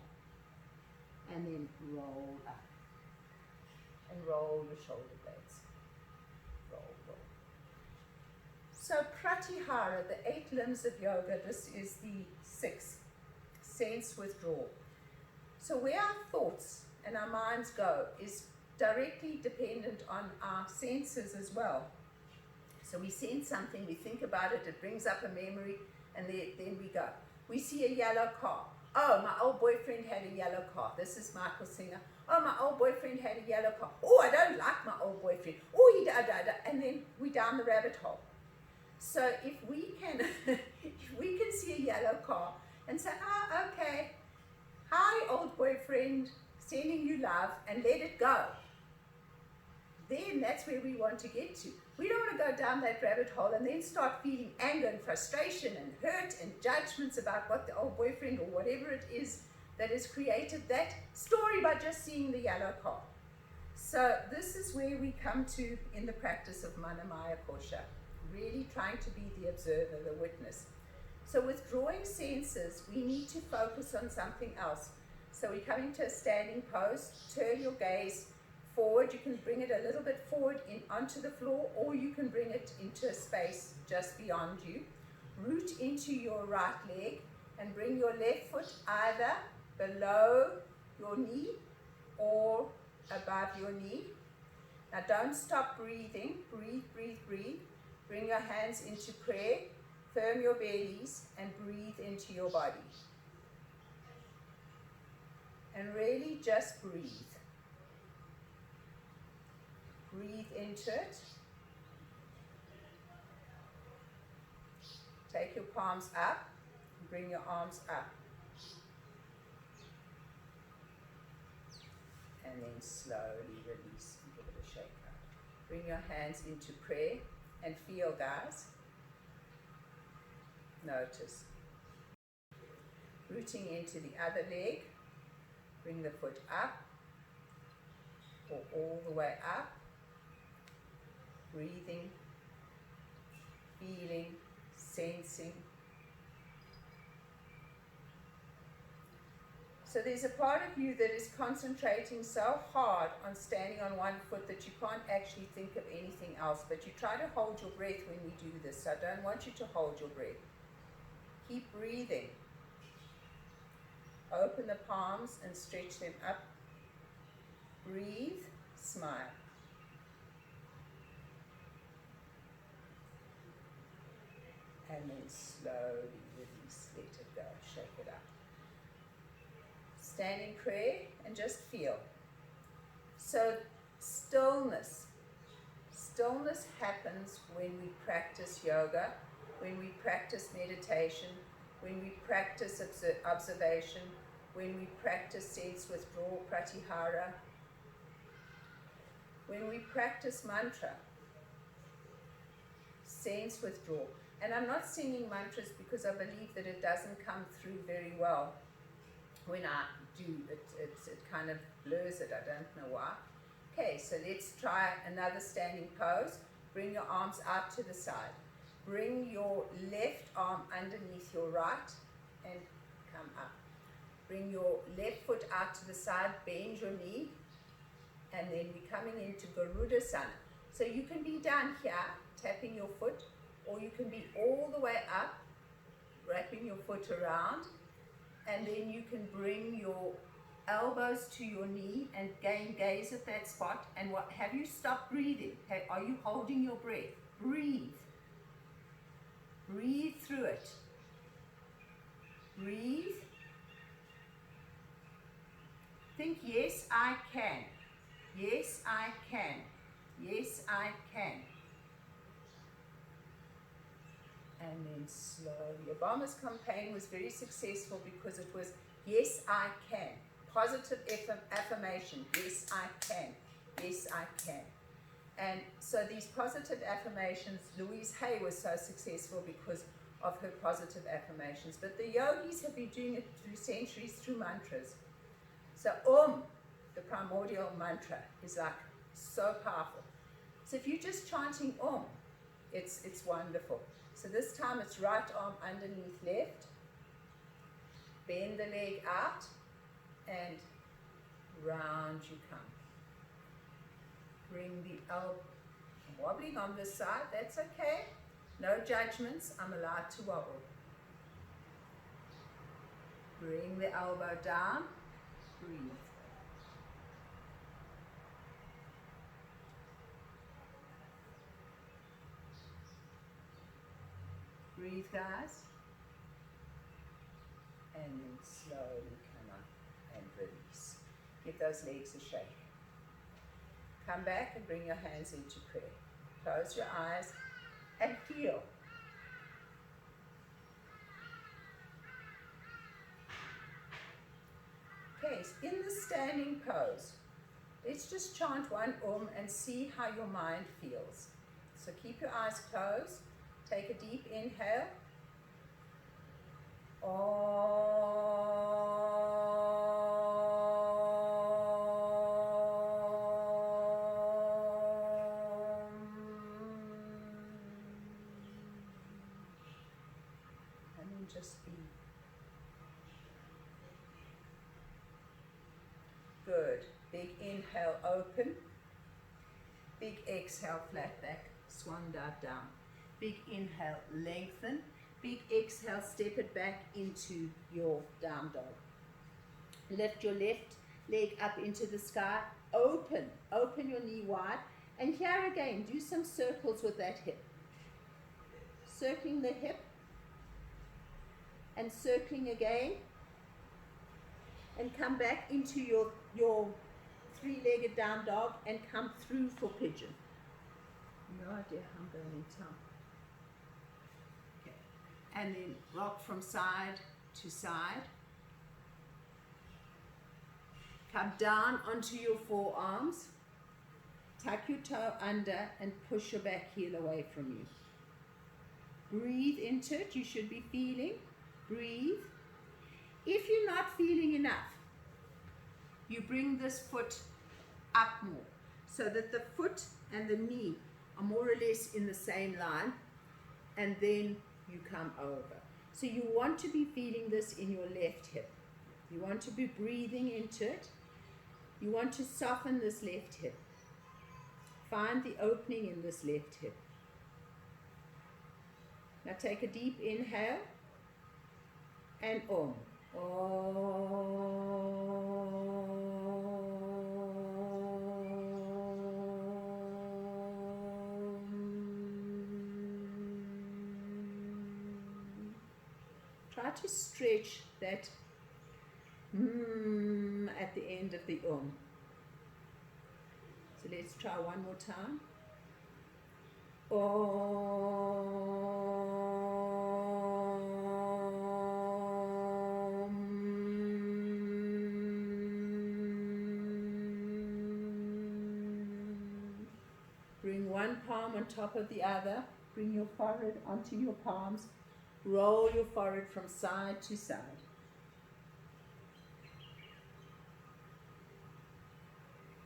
And then roll up. And roll your shoulder blades. Roll, roll. So Pratyahara, the 8 limbs of yoga, this is the 6th, sense withdrawal. So where our thoughts and our minds go is directly dependent on our senses as well. So we sense something, we think about it, it brings up a memory, and then we go. We see a yellow car. Oh, my old boyfriend had a yellow car. This is Michael Singer. Oh, my old boyfriend had a yellow car. Oh, I don't like my old boyfriend. Oh, he da. And then we down the rabbit hole. So if we can see a yellow car and say, okay, hi, old boyfriend, sending you love, and let it go, then that's where we want to get to. We don't want to go down that rabbit hole and then start feeling anger and frustration and hurt and judgments about what the old boyfriend or whatever it is that has created that story by just seeing the yellow car. So this is where we come to in the practice of Manomaya Kosha, really trying to be the observer, the witness. So withdrawing senses, we need to focus on something else. So we come into a standing pose, turn your gaze forward. You can bring it a little bit forward onto the floor, or you can bring it into a space just beyond you. Root into your right leg and bring your left foot either below your knee or above your knee. Now don't stop breathing. Breathe, breathe, breathe. Bring your hands into prayer. Firm your bellies and breathe into your body. And really just breathe. Breathe into it. Take your palms up. Bring your arms up. And then slowly release and give it a shake out. Bring your hands into prayer and feel, guys. Notice. Rooting into the other leg. Bring the foot up or all the way up. Breathing, feeling, sensing. So there's a part of you that is concentrating so hard on standing on one foot that you can't actually think of anything else, but you try to hold your breath when we do this. So I don't want you to hold your breath. Keep breathing. Open the palms and stretch them up. Breathe, smile. And then slowly release, let it go, shake it up. Stand in prayer and just feel. So stillness. Stillness happens when we practice yoga, when we practice meditation, when we practice observation, when we practice sense withdrawal, pratyahara, when we practice mantra, sense withdrawal. And I'm not singing mantras because I believe that it doesn't come through very well when I do it. It kind of blurs it. I don't know why. Okay, so let's try another standing pose. Bring your arms out to the side. Bring your left arm underneath your right and come up. Bring your left foot out to the side, bend your knee, and then we're coming into Garudasana. So you can be down here, tapping your foot, or you can be all the way up, wrapping your foot around, and then you can bring your elbows to your knee and gaze at that spot. And have you stopped breathing? Are you holding your breath? Breathe. Breathe through it. Breathe. Think, yes, I can. Yes, I can. Yes, I can. And then slowly. Obama's campaign was very successful because it was, yes, I can. Positive affirmation. Yes, I can. Yes, I can. And so these positive affirmations, Louise Hay was so successful because of her positive affirmations. But the yogis have been doing it through centuries through mantras. So the primordial mantra, is like so powerful. So if you're just chanting it's wonderful. So this time it's right arm underneath left. Bend the leg out and round you come. Bring the elbow, wobbling on this side, that's okay. No judgments, I'm allowed to wobble. Bring the elbow down, breathe. Breathe, guys. And then slowly come up and release. Give those legs a shake. Come back and bring your hands into prayer. Close your eyes and feel. Okay, in the standing pose, let's just chant one and see how your mind feels. So keep your eyes closed. Take a deep inhale. And then just be. Good. Big inhale, open. Big exhale, flat back, swan dive down. Big inhale, lengthen. Big exhale, step it back into your down dog. Lift your left leg up into the sky. Open your knee wide. And here again, do some circles with that hip. Circling the hip and circling again. And come back into your three-legged down dog and come through for pigeon. No idea how I'm going in time. Okay. And then rock from side to side. Come down onto your forearms. Tuck your toe under and push your back heel away from you. Breathe into it. You should be feeling. Breathe. If you're not feeling enough, you bring this foot up more so that the foot and the knee are more or less in the same line, and then you come over. So you want to be feeling this in your left hip. You want to be breathing into it. You want to soften this left hip. Find the opening in this left hip. Now take a deep inhale and Om. Try to stretch that at the end of the Om. So let's try one more time. Bring one palm on top of the other. Bring your forehead onto your palms. Roll your forehead from side to side.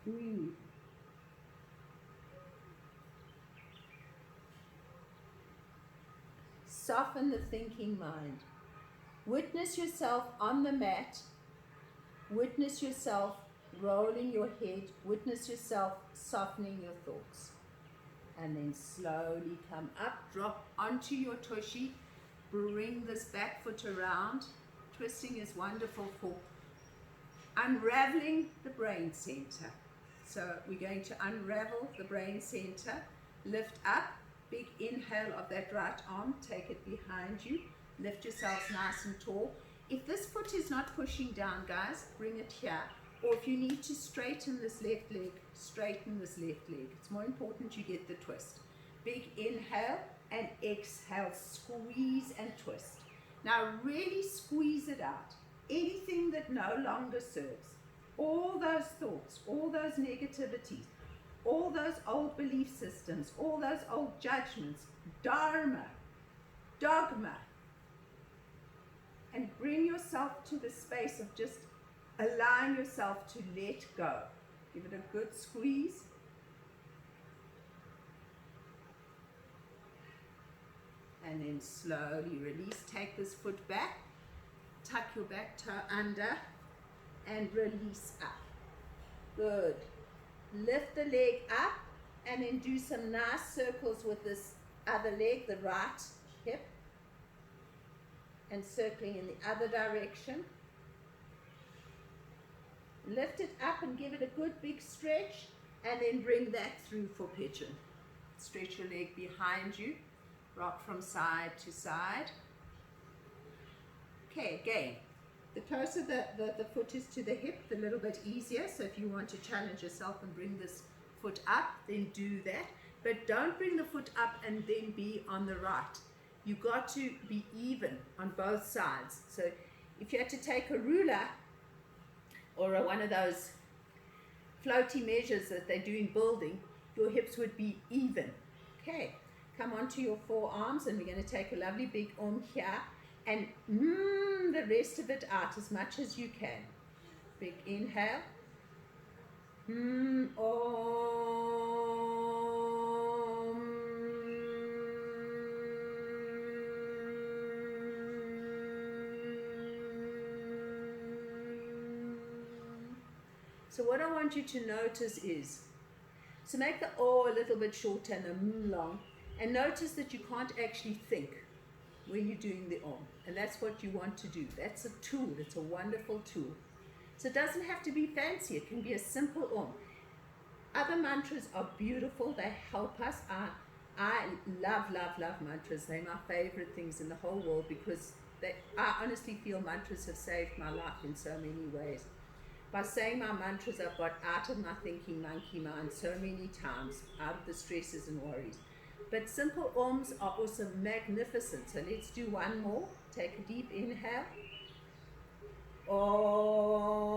Breathe. Soften the thinking mind. Witness yourself on the mat. Witness yourself rolling your head. Witness yourself softening your thoughts. And then slowly come up, drop onto your tushy. Bring this back foot around. Twisting is wonderful for unraveling the brain center. So we're going to unravel the brain center. Lift up. Big inhale of that right arm. Take it behind you. Lift yourselves nice and tall. If this foot is not pushing down, guys, bring it here. Or if you need to straighten this left leg, straighten this left leg. It's more important you get the twist. Big inhale and exhale. Squeeze and twist. Now really squeeze it out. Anything that no longer serves. All those thoughts, all those negativities, all those old belief systems, all those old judgments, dogma, and bring yourself to the space of just allowing yourself to let go. Give it a good squeeze. And then slowly release. Take this foot back, tuck your back toe under, and release up. Good. Lift the leg up and then do some nice circles with this other leg, the right hip, and circling in the other direction. Lift it up and give it a good big stretch, and then bring that through for pigeon. Stretch your leg behind you, rock from side to side. Okay, again. The closer the foot is to the hip, the little bit easier. So if you want to challenge yourself and bring this foot up, then do that. But don't bring the foot up and then be on the right. You got to be even on both sides. So if you had to take a ruler or one of those floaty measures that they do in building, your hips would be even. Okay, come onto your forearms, and we're going to take a lovely big Om here. And the rest of it out as much as you can. Big inhale. Om. So what I want you to notice is, so make the O a little bit shorter and the long, and notice that you can't actually think when you're doing the Om. And that's what you want to do. That's a tool. It's a wonderful tool. So it doesn't have to be fancy. It can be a simple Om. Other mantras are beautiful. They help us. I love, love, love mantras. They're my favorite things in the whole world because I honestly feel mantras have saved my life in so many ways. By saying my mantras, I've got out of my thinking monkey mind so many times, out of the stresses and worries. But simple Oms are also magnificent. So let's do one more. Take a deep inhale. Om.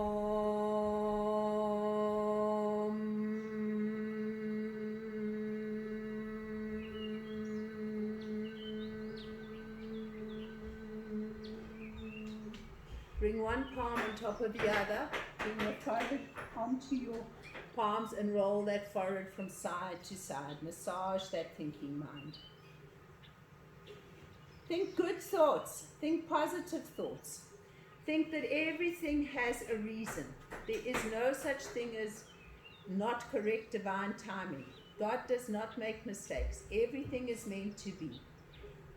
Bring one palm on top of the other. Bring your private onto your palms and roll that forehead from side to side. Massage that thinking mind. Think good thoughts. Think positive thoughts. Think that everything has a reason. There is no such thing as not correct divine timing. God does not make mistakes. Everything is meant to be.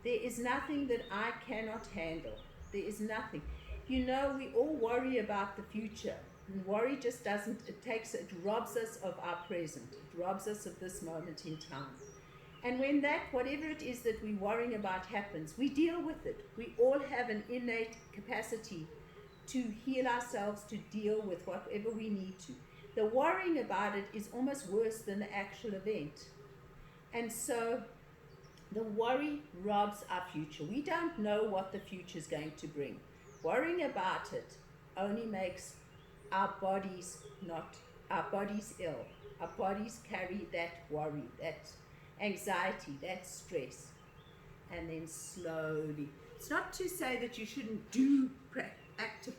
There is nothing that I cannot handle. There is nothing. You know, we all worry about the future. And worry just doesn't, it robs us of our present. It robs us of this moment in time. And when that, whatever it is that we're worrying about happens, we deal with it. We all have an innate capacity to heal ourselves, to deal with whatever we need to. The worrying about it is almost worse than the actual event. And so the worry robs our future. We don't know what the future is going to bring. Worrying about it only makes our bodies ill. Our bodies carry that worry, that anxiety, that stress. And then slowly, it's not to say that you shouldn't do active,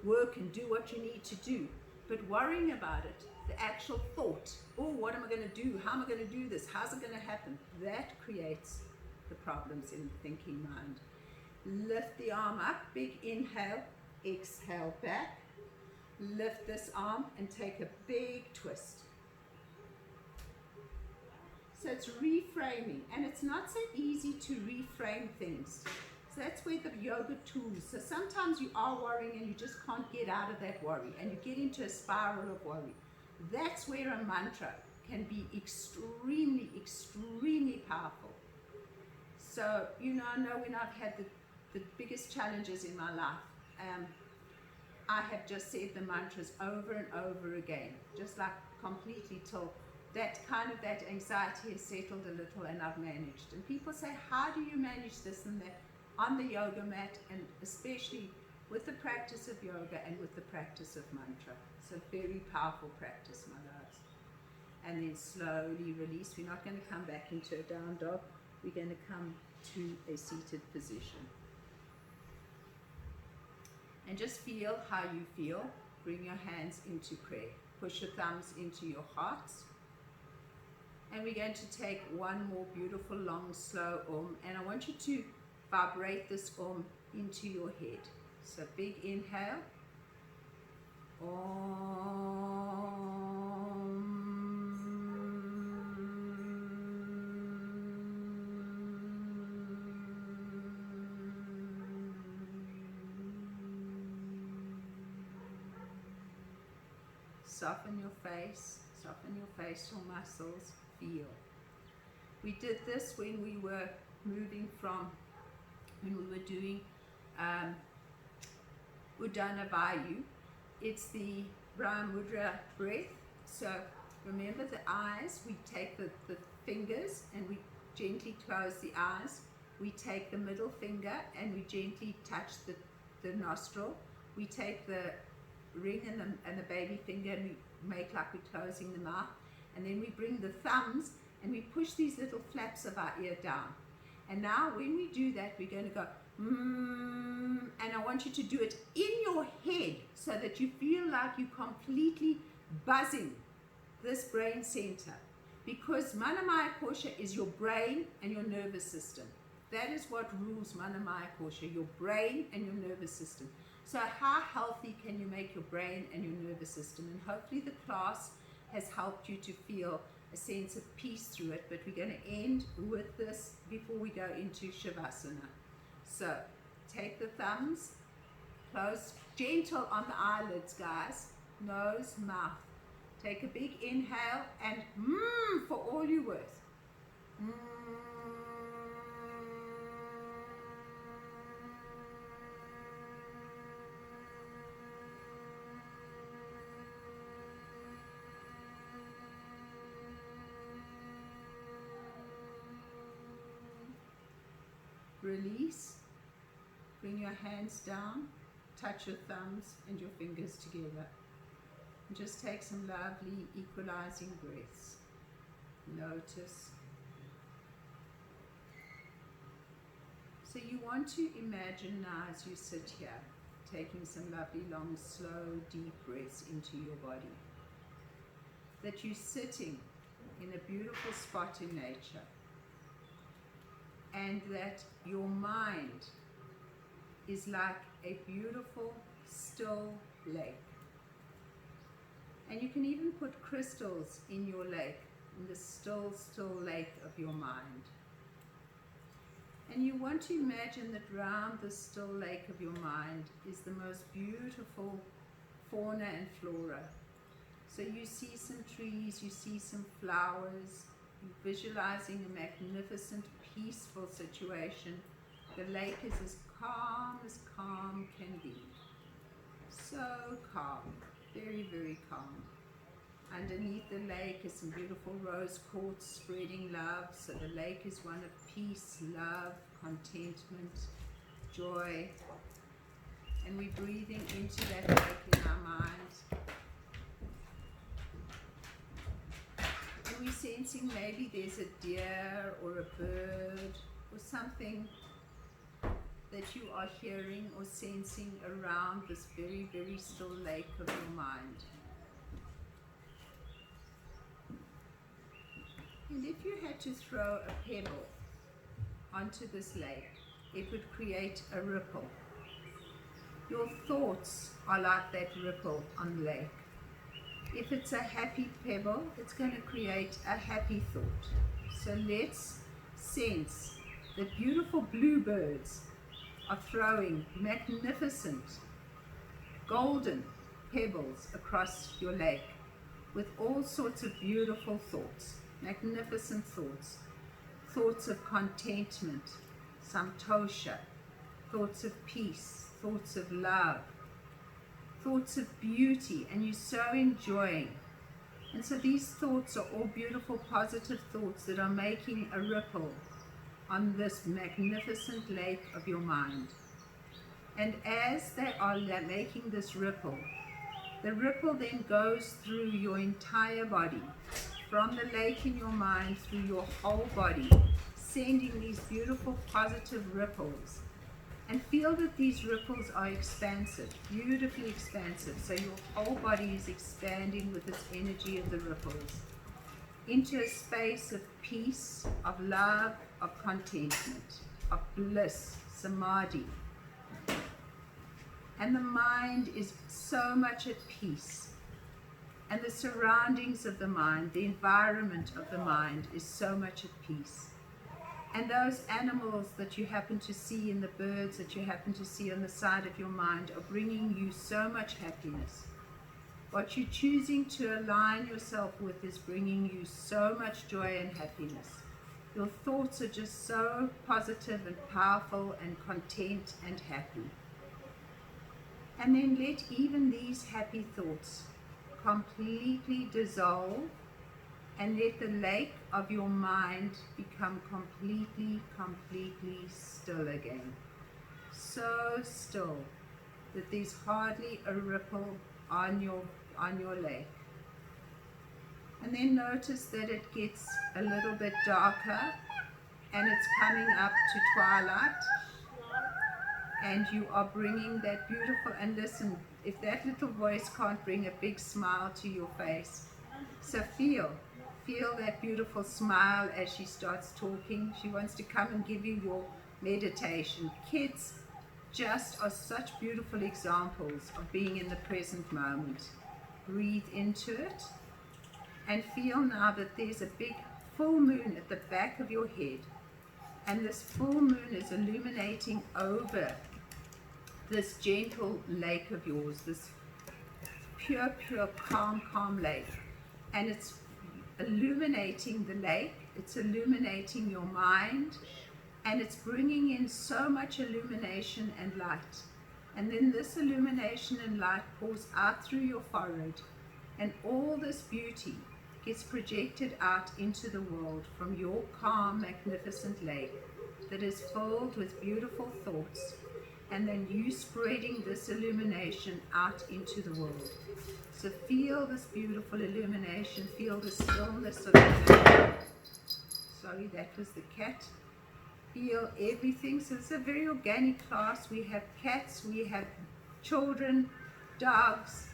work and do what you need to do, but worrying about it, the actual thought, oh, what am I going to do? How am I going to do this? How's it going to happen? That creates the problems in the thinking mind. Lift the arm up, big inhale, exhale back. Lift this arm and take a big twist. So it's reframing, and it's not so easy to reframe things. So that's where the yoga tools, so sometimes you are worrying and you just can't get out of that worry, and you get into a spiral of worry. That's where a mantra can be extremely, extremely powerful. So, I know when I've had the biggest challenges in my life, I have just said the mantras over and over again, just like completely till that anxiety has settled a little and I've managed. And people say, how do you manage this and that on the yoga mat, and especially with the practice of yoga and with the practice of mantra. It's a very powerful practice, my loves. And then slowly release. We're not going to come back into a down dog. We're going to come to a seated position. And just feel how you feel. Bring your hands into prayer. Push your thumbs into your hearts. And we're going to take one more beautiful, long, slow Om. And I want you to vibrate this Om into your head. So big inhale. Om. Soften your face, your muscles, feel. We did this when we were doing Uddana Vayu. It's the Brahma Mudra breath. So remember the eyes, we take the fingers and we gently close the eyes. We take the middle finger and we gently touch the nostril. We take the ring and the baby finger and we make like we're closing the mouth, and then we bring the thumbs and we push these little flaps of our ear down. And now when we do that, we're going to go and I want you to do it in your head so that you feel like you're completely buzzing this brain center, because Manomaya Kosha is your brain and your nervous system. That is what rules Manomaya Kosha, your brain and your nervous system. So how healthy can you make your brain and your nervous system? And hopefully the class has helped you to feel a sense of peace through it. But we're going to end with this before we go into Shavasana. So take the thumbs, Close, gentle on the eyelids, guys. Nose, mouth. Take a big inhale and for all you're worth. Release. Bring your hands down. Touch your thumbs and your fingers together. And just take some lovely equalizing breaths. Notice. So you want to imagine now as you sit here, taking some lovely long, slow, deep breaths into your body, that you're sitting in a beautiful spot in nature, and that your mind is like a beautiful, still lake. And you can even put crystals in your lake, in the still lake of your mind. And you want to imagine that round the still lake of your mind is the most beautiful fauna and flora. So you see some trees, you see some flowers, you're visualizing a magnificent, peaceful situation. The lake is as calm can be. So calm, very, very calm. Underneath the lake is some beautiful rose quartz spreading love. So the lake is one of peace, love, contentment, joy. And we're breathing into that lake in our minds. And we're sensing maybe there's a deer or a bird or something that you are hearing or sensing around this very, very still lake of your mind. And if you had to throw a pebble onto this lake, it would create a ripple. Your thoughts are like that ripple on the lake. If it's a happy pebble, it's going to create a happy thought. So let's sense that beautiful bluebirds are throwing magnificent golden pebbles across your lake with all sorts of beautiful thoughts, magnificent thoughts, thoughts of contentment, santosha, thoughts of peace, thoughts of love, thoughts of beauty, and you're so enjoying. And so these thoughts are all beautiful, positive thoughts that are making a ripple on this magnificent lake of your mind. And as they are making this ripple, the ripple then goes through your entire body, from the lake in your mind through your whole body, sending these beautiful positive ripples. And feel that these ripples are expansive, beautifully expansive. So your whole body is expanding with this energy of the ripples into a space of peace, of love, of contentment, of bliss, samadhi. And the mind is so much at peace. And the surroundings of the mind, the environment of the mind is so much at peace. And those animals that you happen to see and the birds that you happen to see on the side of your mind are bringing you so much happiness. What you're choosing to align yourself with is bringing you so much joy and happiness. Your thoughts are just so positive and powerful and content and happy. And then let even these happy thoughts completely dissolve, and let the lake of your mind become completely still again. So still that there's hardly a ripple on your lake. And then notice that it gets a little bit darker and it's coming up to twilight, and you are bringing that beautiful, and listen, if that little voice can't bring a big smile to your face, so feel that beautiful smile as she starts talking. She wants to come and give you your meditation. Kids just are such beautiful examples of being in the present moment. Breathe into it and feel now that there's a big full moon at the back of your head, and this full moon is illuminating over this gentle lake of yours, this pure, calm lake. And it's illuminating the lake, it's illuminating your mind, and it's bringing in so much illumination and light. And then this illumination and light pours out through your forehead, and all this beauty gets projected out into the world from your calm, magnificent lake that is filled with beautiful thoughts, and then you spreading this illumination out into the world. So feel this beautiful illumination, feel the stillness of the lake. Sorry, that was the cat. Feel everything. So it's a very organic class. We have cats, we have children, dogs,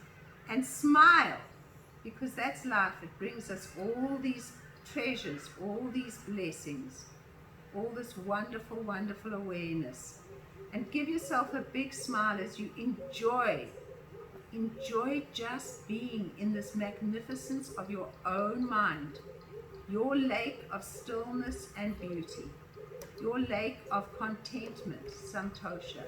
and smile, because that's life. It brings us all these treasures, all these blessings, all this wonderful, wonderful awareness. And give yourself a big smile as you enjoy just being in this magnificence of your own mind, your lake of stillness and beauty, your lake of contentment, santosha,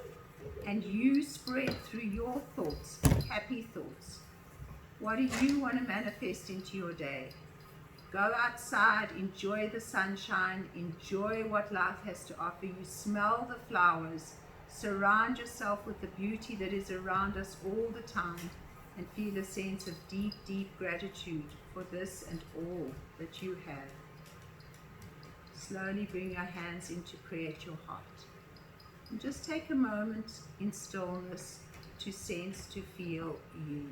and you spread through your thoughts, happy thoughts. What do you want to manifest into your day? Go outside, enjoy the sunshine, enjoy what life has to offer you, smell the flowers, surround yourself with the beauty that is around us all the time, and feel a sense of deep, deep gratitude for this and all that you have. Slowly bring your hands in to create your heart. And just take a moment in stillness to sense, to feel you.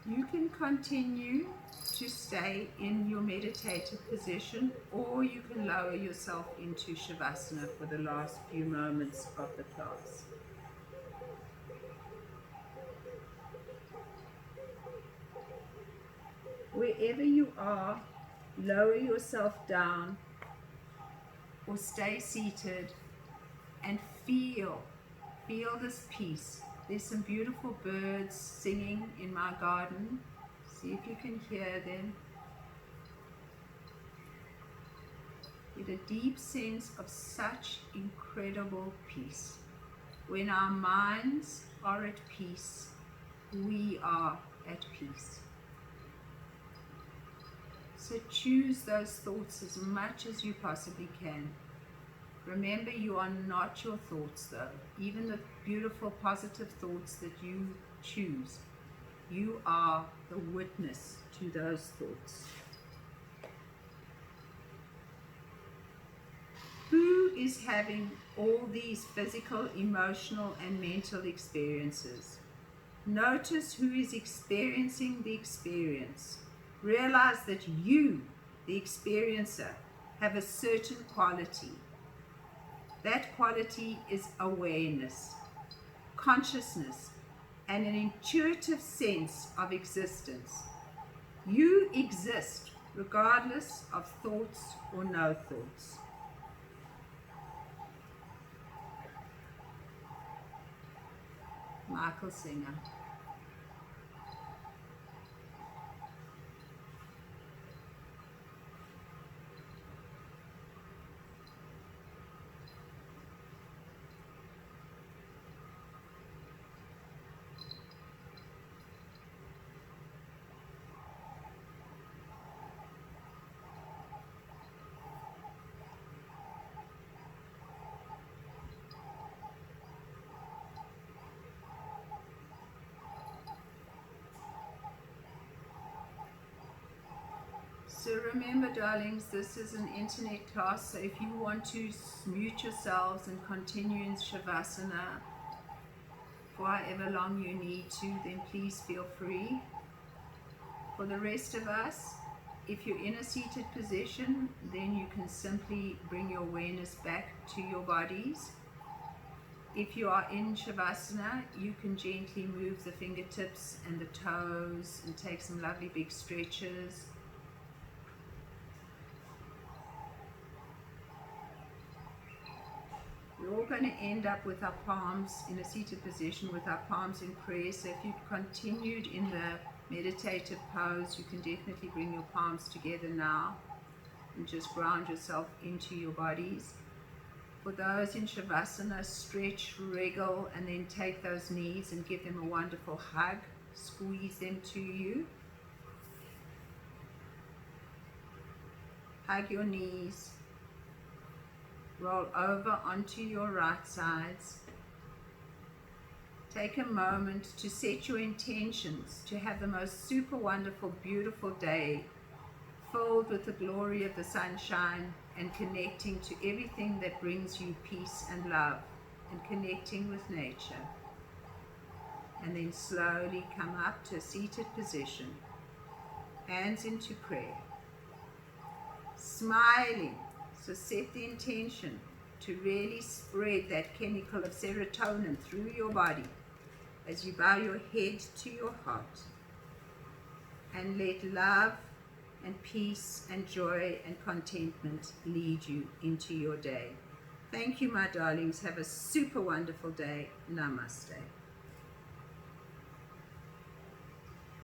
You can continue to stay in your meditative position, or you can lower yourself into Shavasana for the last few moments of the class. Wherever you are, lower yourself down or stay seated and feel this peace. There's some beautiful birds singing in my garden. See if you can hear them. Get a deep sense of such incredible peace. When our minds are at peace, we are at peace. So choose those thoughts as much as you possibly can. Remember, you are not your thoughts though. Even the beautiful positive thoughts that you choose, you are the witness to those thoughts. Who is having all these physical, emotional, and mental experiences? Notice who is experiencing the experience. Realize that you, the experiencer, have a certain quality. That quality is awareness, consciousness, and an intuitive sense of existence. You exist regardless of thoughts or no thoughts. Michael Singer. So remember, darlings, this is an internet class, so if you want to mute yourselves and continue in Shavasana for however long you need to, then please feel free. For the rest of us, if you're in a seated position, then you can simply bring your awareness back to your bodies. If you are in Shavasana, you can gently move the fingertips and the toes and take some lovely big stretches. We're all going to end up with our palms in a seated position with our palms in prayer. So if you've continued in the meditative pose, you can definitely bring your palms together now and just ground yourself into your bodies. For those in Shavasana, stretch, wriggle, and then take those knees and give them a wonderful hug. Squeeze them to you. Hug your knees. Roll over onto your right sides. Take a moment to set your intentions to have the most super wonderful, beautiful day, filled with the glory of the sunshine and connecting to everything that brings you peace and love, and connecting with nature. And then slowly come up to a seated position, hands into prayer, smiling. So set the intention to really spread that chemical of serotonin through your body as you bow your head to your heart, and let love and peace and joy and contentment lead you into your day. Thank you, my darlings. Have a super wonderful day. Namaste.